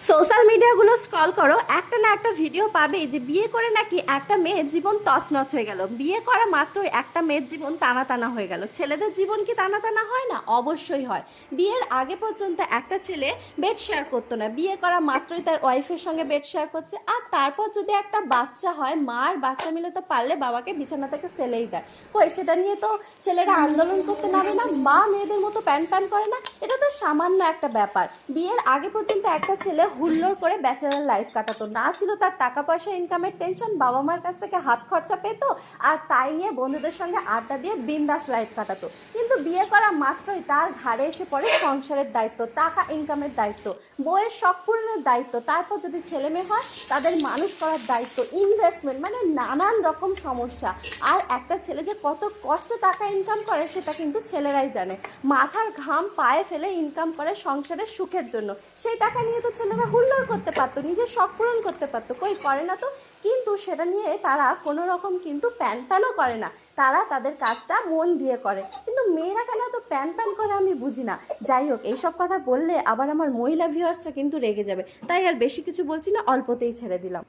Social মিডিয়াগুলো scroll করো, একটা না একটা ভিডিও পাবে যে বিয়ে করে নাকি একটা মেয়ের জীবন তছনছ হয়ে গেল। বিয়ে করা মাত্রই একটা মেয়ের জীবন টানা টানা হয়ে গেল। ছেলেদের জীবন কি টানা টানা হয় না? অবশ্যই হয়। বিয়ের আগে পর্যন্ত একটা ছেলে বেড শেয়ার করতো না, বিয়ে করা মাত্রই তার ওয়াইফের সঙ্গে বেড শেয়ার করছে। আর তারপর যদি একটা বাচ্চা হয়, মা আর বাচ্চা মিলে তো পারলে বাবাকে বিছানা থেকে ফেলেই দেয়। কই সেটা নিয়ে তো ছেলেরা আন্দোলন করতে নামে না, বা মেয়েদের মতো প্যান প্যান করে না। এটা তো সামান্য একটা ব্যাপার। বিয়ের আগে পর্যন্ত একটা ছেলে হুল্লোড় করে ব্যাচেলার লাইফ কাটাতো, না ছিল তার টাকা পয়সা ইনকামের টেনশন, বাবা মার কাছ থেকে হাত খরচা পেতো, আর তাই নিয়ে বন্ধুদের সঙ্গে আড্ডা দিয়ে বিন্দাস লাইফ কাটাতো। কিন্তু বিয়ে করা মাত্রই তার ঘাড়ে এসে পড়ে সংসারের দায়িত্ব, টাকা ইনকামের দায়িত্ব, বইয়ের শখ পূরণের দায়িত্ব, তারপর যদি ছেলে মেয়ে হয় তাদের মানুষ করার দায়িত্ব, ইনভেস্টমেন্ট, মানে নানান রকম সমস্যা। আর একটা ছেলে যে কত কষ্টে টাকা ইনকাম করে সেটা কিন্তু ছেলেরাই জানে। মাথার ঘাম পায়ে ফেলে ইনকাম করে সংসারের সুখের জন্য। সেই টাকা নিয়ে তো ছেলেরা হুল্লোড় করতে পারতো, নিজের শখ পূরণ করতে পারতো, কই করে না তো। কিন্তু সেটা নিয়ে তারা কোনো রকম কিন্তু প্যান প্যানও করে না, তারা তাদের কাজটা মন দিয়ে করে। কিন্তু মেয়েরা কেন তো প্যান প্যান করে আমি বুঝি না। যাই হোক, এইসব কথা বললে আবার আমার মহিলা ভিউয়ার্সরা কিন্তু রেগে যাবে, তাই আর বেশি কিছু বলছি না, অল্পতেই ছেড়ে দিলাম।